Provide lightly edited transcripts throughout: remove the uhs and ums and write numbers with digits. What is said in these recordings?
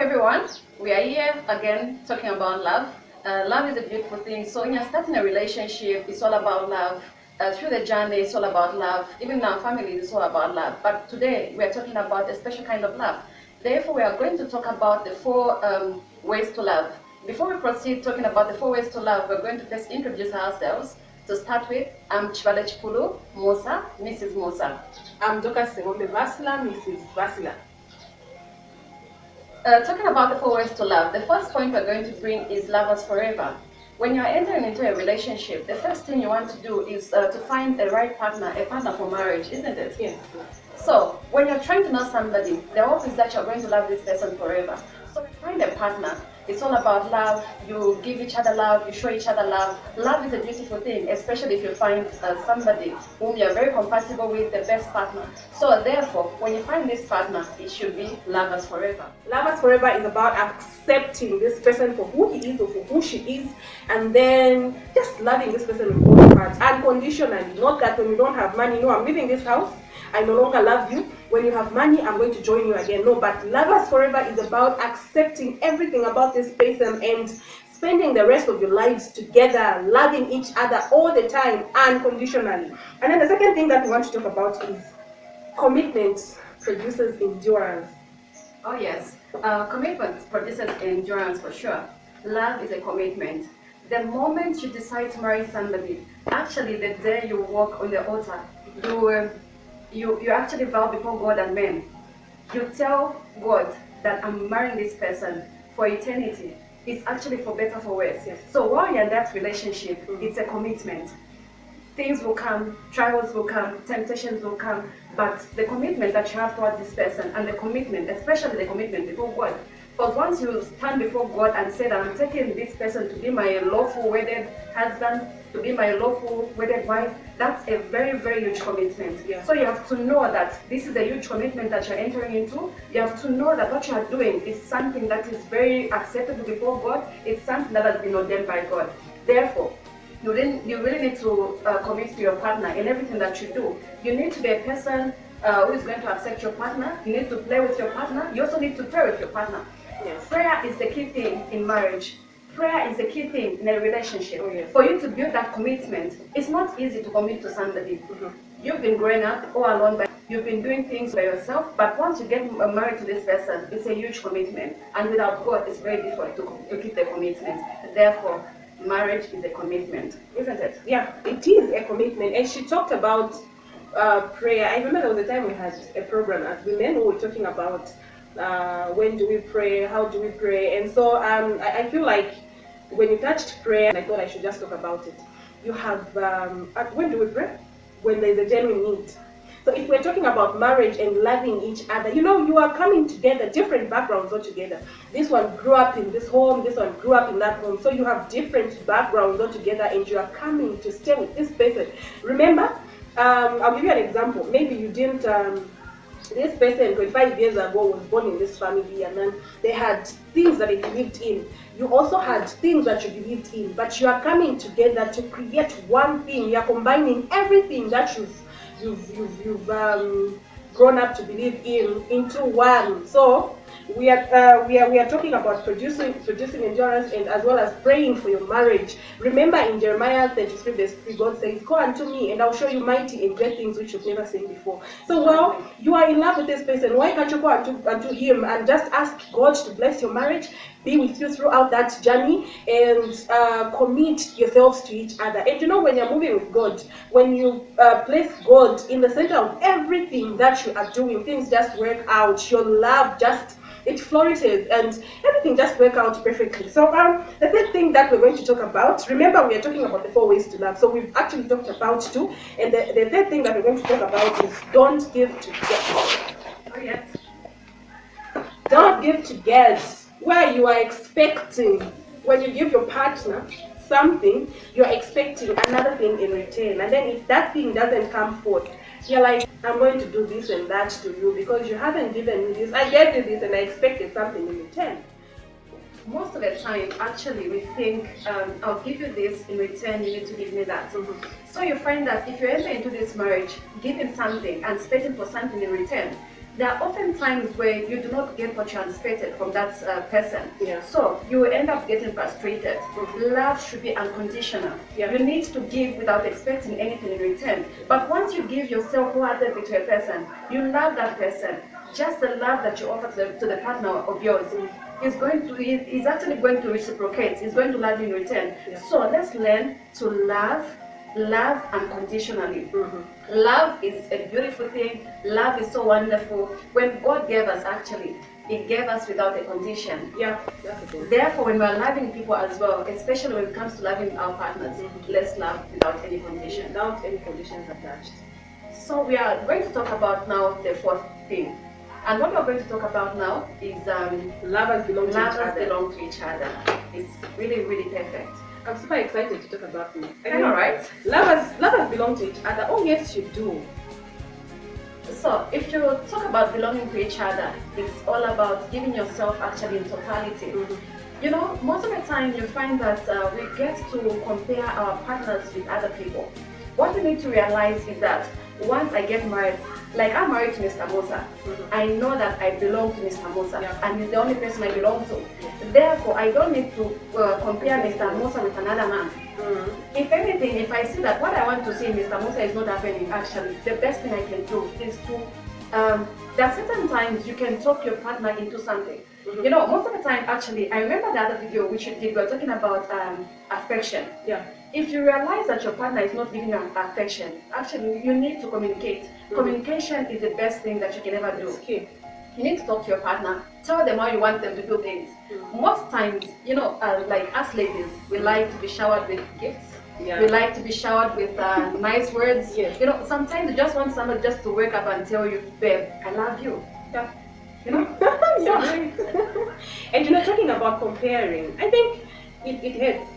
everyone, we are here again talking about love. Love is a beautiful thing. So when you're starting a relationship, it's all about love. Through the journey, it's all about love. Even in our family, it's all about love. But today, we are talking about a special kind of love. Therefore, we are going to talk about the four ways to love. Before we proceed talking about the four ways to love, we're going to first introduce ourselves. To start with, I'm Chibale Chipulu Musa, Mrs. Musa. I'm Dr. Segombe Vasila, Mrs. Vasila. Talking about the four ways to love, the first point we're going to bring is lovers forever. When you're entering into a relationship, the first thing you want to do is to find a right partner, a partner for marriage, isn't it? Yes. So, when you're trying to know somebody, the hope is that you're going to love this person forever. So, find a partner. It's all about love. You give each other love, you show each other love. Love is a beautiful thing, especially if you find somebody whom you're very compatible with, the best partner. So therefore, when you find this partner, it should be lovers forever. Lovers forever is about accepting this person for who he is or for who she is, and then just loving this person with all your heart, unconditionally. Not that when you don't have money, no, I'm leaving this house, I no longer love you. When you have money, I'm going to join you again. No, but lovers forever is about accepting everything about this person and spending the rest of your lives together, loving each other all the time, unconditionally. And then the second thing that we want to talk about is commitment produces endurance. Oh yes, commitment produces endurance for sure. Love is a commitment. The moment you decide to marry somebody, actually the day you walk on the altar, you actually vow before God and men. You tell God that I'm marrying this person for eternity. It's actually for better, for worse. Yes. So while you're in that relationship, it's a commitment. Things will come, trials will come, temptations will come, but the commitment that you have towards this person and the commitment, especially the commitment before God. Because once you stand before God and say that I'm taking this person to be my lawful wedded husband, to be my lawful wedded wife, that's a very, very huge commitment. Yeah. So you have to know that this is a huge commitment that you're entering into. You have to know that what you are doing is something that is very acceptable before God. It's something that has been ordained by God. Therefore, you really need to commit to your partner in everything that you do. You need to be a person who is going to accept your partner. You need to play with your partner. You also need to pray with your partner. Yes. Prayer is the key thing in marriage. Prayer is the key thing in a relationship. Oh, yes. For you to build that commitment, it's not easy to commit to somebody. Mm-hmm. You've been growing up all alone, but you've been doing things by yourself. But once you get married to this person, it's a huge commitment. And without God, it's very difficult to keep the commitment. Therefore, marriage is a commitment, isn't it? Yeah, it is a commitment. And she talked about prayer. I remember there was a time we had a program as women who were talking about when do we pray, how do we pray. And so I feel like when you touched prayer, I thought I should just talk about it. You have, when do we pray? When there's a genuine need. So if we're talking about marriage and loving each other, you are coming together, different backgrounds altogether. This one grew up in this home, this one grew up in that home. So you have different backgrounds altogether and you are coming to stay with this person. Remember, I'll give you an example. Maybe you didn't, this person 25 years ago was born in this family and then they had things that they believed in. You also had things that you believed in, but you are coming together to create one thing. You are combining everything that you've grown up to believe in into one. So we are talking about producing endurance and as well as praying for your marriage. Remember in Jeremiah 33 verse 3, God says, "Call unto me and I'll show you mighty and great things which you've never seen before." So while you are in love with this person, why can't you go unto him and just ask God to bless your marriage, be with you throughout that journey, and commit yourselves to each other? And when you're moving with God, when you place God in the center of everything that you are doing, things just work out. Your love it flourishes and everything just works out perfectly. So the third thing that we're going to talk about, remember we are talking about the four ways to love. So we've actually talked about two, and the third thing that we're going to talk about is don't give to get. Oh yes. Don't give to get, where you are expecting, when you give your partner something, you're expecting another thing in return. And then if that thing doesn't come forth, you're like, I'm going to do this and that to you because you haven't given me this. I gave you this and I expected something in return. Most of the time, actually, we think, I'll give you this, in return, you need to give me that. Mm-hmm. So you find that if you enter into this marriage, giving something and expecting for something in return, there are often times where you do not get what you anticipated from that person. Yeah. So you will end up getting frustrated. Mhm. Love should be unconditional. Yeah. You need to give without expecting anything in return. But once you give yourself wholeheartedly to a person, you love that person. Just the love that you offer to the partner of yours is actually going to reciprocate. He's going to love you in return. Yeah. So let's learn to love unconditionally. Mhm. Love is a beautiful thing. Love is so wonderful. When God gave us, actually, He gave us without a condition. Yeah, that's the thing. Therefore, when we are loving people as well, especially when it comes to loving our partners, let's love without any condition. Without any conditions attached. So we are going to talk about now the fourth thing. And what we're going to talk about now is Lovers belong to each lovers other. belong to each other. It's really, really perfect. I'm super excited to talk about this. I know, right? Lovers belong to each other. Oh yes, you do. So if you talk about belonging to each other, it's all about giving yourself actually in totality. Mhm. You know, most of the time you find that we get to compare our partners with other people. What you need to realize is that once I get married, like I'm married to Mr. Musa, Mhm. I know that I belong to Mr. Musa, Yeah. and he's the only person I belong to. Therefore, I don't need to compare Mr. Musa with another man. Mhm. If anything, if I see that what I want to see in Mr. Musa is not happening, actually, the best thing I can do is to, there are certain times you can talk your partner into something. Mhm. You know, most of the time, actually, I remember the other video which we did, we were talking about affection. Yeah. If you realize that your partner is not giving you affection, actually, you need to communicate. Communication is the best thing that you can ever do. It's key. You need to talk to your partner. Tell them how you want them to do things. Most times, you know, like us ladies, we like to be showered with gifts. Yeah. We like to be showered with nice words. Yes. You know, sometimes you just want somebody just to wake up and tell you, babe, I love you. Yeah. You know? Yeah. And you know, talking about comparing, I think it hurts.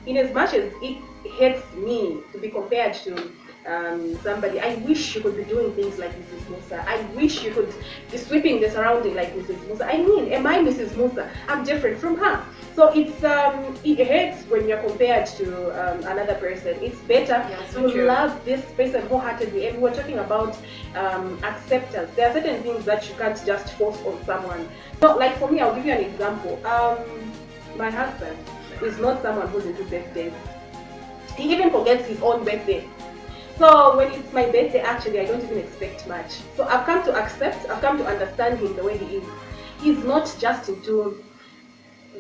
In as much as it hurts me to be compared to somebody, I wish you could be doing things like Mrs. Musa. I wish you could be sweeping the surrounding like Mrs. Musa. I mean, am I Mrs. Musa? I'm different from her. So it hurts when you're compared to another person. It's better so to true. love this person wholeheartedly. And we're talking about acceptance. There are certain things that you can't just force on someone. So, like for me, I'll give you an example. My husband is not someone who's into birthdays. He even forgets his own birthday. So when it's my birthday, actually, I don't even expect much. So I've come to understand him the way he is. He's not just into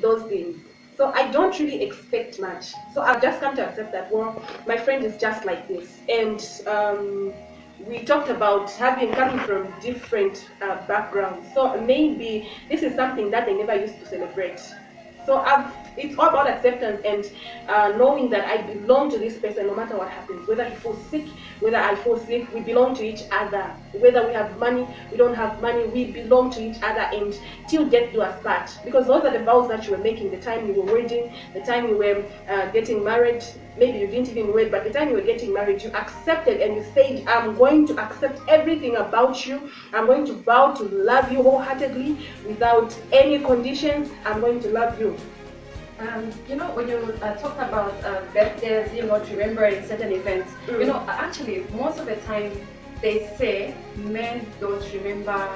those things. So I don't really expect much. So I've just come to accept that, well, my friend is just like this. And we talked about coming from different backgrounds. So maybe this is something that they never used to celebrate. So it's all about acceptance and knowing that I belong to this person no matter what happens. Whether he falls sick, whether I fall sick, we belong to each other. Whether we have money, we don't have money, we belong to each other, and till death do us part. Because those are the vows that you were making the time you were wedding, the time you were getting married. Maybe you didn't even wed, but the time you were getting married, you accepted and you said, I'm going to accept everything about you. I'm going to vow to love you wholeheartedly without any conditions. I'm going to love you. You know, when you talk about birthdays, you know, remembering certain events, you know, actually, most of the time, they say men don't remember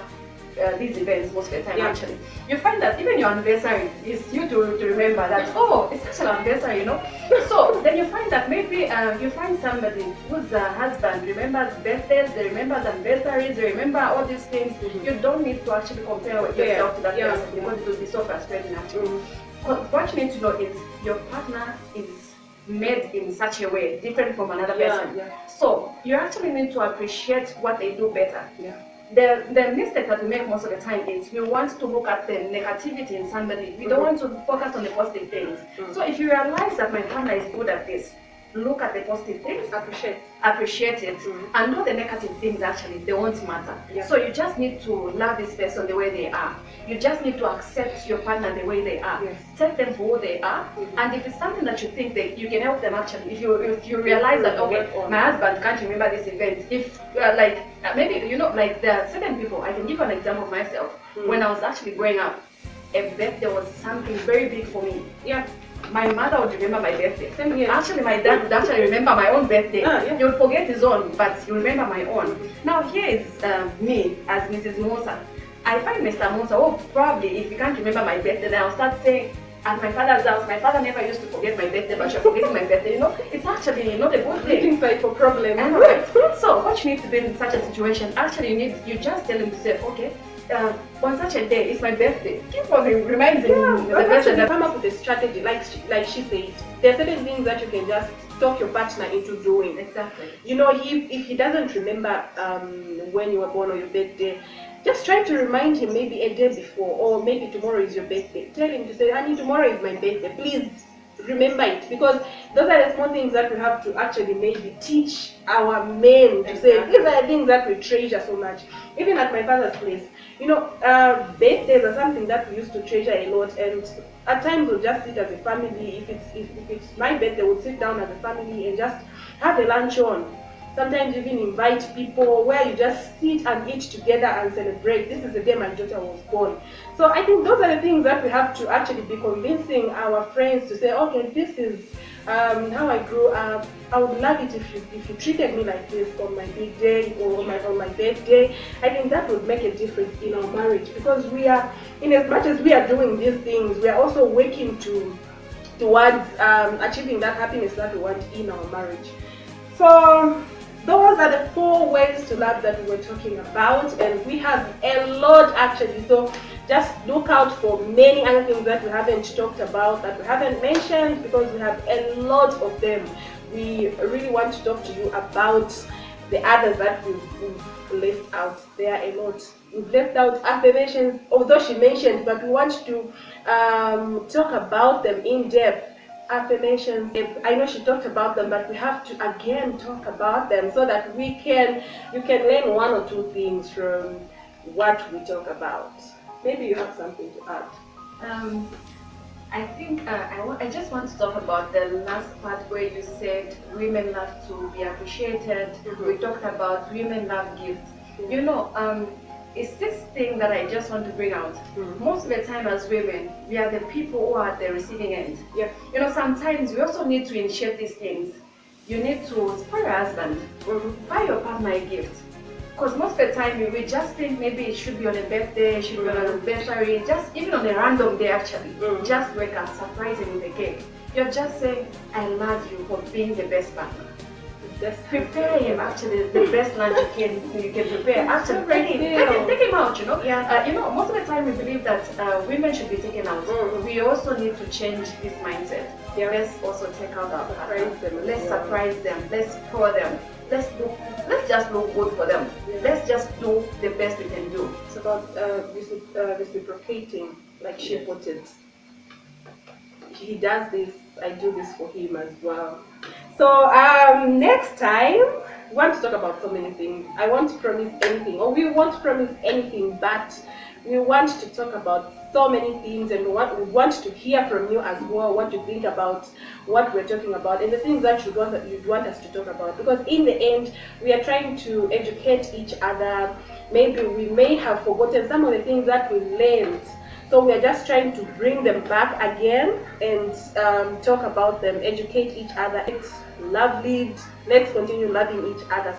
these events most of the time, actually. You find that even your anniversary is you to remember that, oh, it's actually an anniversary, you know. So then you find that maybe you find somebody whose husband remembers birthdays, they remember anniversaries, they remember all these things. You don't need to actually compare yourself to that person because it will be so frustrating, actually. What you need to know is your partner is made in such a way different from another person. So you actually need to appreciate what they do better. The mistake that we make most of the time is we want to look at the negativity in somebody. We don't want to focus on the positive things. So if you realize that my partner is good at this, look at the positive things, appreciate it, and know the negative things actually, they won't matter. So you just need to love this person the way they are. You just need to accept your partner the way they are. Take them for who they are, and if it's something that you think that you can help them actually, if you realize that, okay, my husband can't remember this event, if maybe, you know, like there are certain people, I can give you an example of myself. When I was actually growing up, a birthday was something very big for me. my mother would remember my birthday. Same here. Actually, my dad would actually remember my own birthday. Yeah. He would forget his own, but you remember my own. Now here is me as Mrs. Musa. I find Mr. Musa, oh, probably if you can't remember my birthday, then I'll start saying, at my father's house, my father never used to forget my birthday, but you're forgetting my birthday. You know, it's actually not a good thing. Looking like for problem. Right. So what you need to do in such a situation, actually you just tell him to say, okay, on such a day, it's my birthday. Keep on reminding the person that come up with a strategy, like she said. There are certain things that you can just talk your partner into doing. Exactly. You know, if he doesn't remember when you were born or your birthday, just try to remind him maybe a day before, or maybe tomorrow is your birthday. Tell him to say, honey, tomorrow is my birthday. Please remember it, because those are the small things that we have to actually maybe teach our men to say, these are the things that we treasure so much. Even at my father's place, you know, birthdays are something that we used to treasure a lot, and at times we'll just sit as a family. If it's my birthday, we'll sit down as a family and just have a lunch on. Sometimes even invite people where you just sit and eat together and celebrate. This is the day my daughter was born. So I think those are the things that we have to actually be convincing our friends to say, okay, this is how I grew up. I would love it if you treated me like this on my big day or on my birthday. I think that would make a difference in our marriage, because we are, in as much as we are doing these things, we are also working towards achieving that happiness that we want in our marriage. So those are the 4 ways to love that we were talking about, and we have a lot actually. So just look out for many other things that we haven't talked about, that we haven't mentioned, because we have a lot of them. We really want to talk to you about the others that we've left out. There are a lot. We've left out affirmations, although she mentioned, but we want to talk about them in depth. Affirmations, I know she talked about them, but we have to again talk about them so that you can learn 1 or 2 things from what we talk about. Maybe you have something to add. I think I just want to talk about the last part where you said women love to be appreciated. We talked about women love gifts. You know, it's this thing that I just want to bring out. Most of the time as women, we are the people who are at the receiving end. Yeah. You know, sometimes we also need to initiate these things. You need to support your husband, buy your partner a gift. Because most of the time we just think maybe it should be on a birthday, it should be on an anniversary, just even on a random day actually. Just wake up, surprise him with a cake. You're just saying, I love you for being the best partner. Prepare him actually the best lunch you can prepare. Actually, take him out. You know. Yeah. You know, most of the time we believe that women should be taken out. We also need to change this mindset. Yeah. Let's also take out our partners. Let's surprise them. Let's pour them. Let's just look good for them. Yeah. Let's just do the best we can do. It's about reciprocating, like she put it. He does this, I do this for him as well. So next time we want to talk about so many things. I won't promise anything, or we won't promise anything, but we want to talk about so many things, and we want to hear from you as well, what you think about what we're talking about and the things that you'd want us to talk about. Because in the end, we are trying to educate each other. Maybe we may have forgotten some of the things that we learned. So we are just trying to bring them back again and talk about them, educate each other. It's lovely. Let's continue loving each other.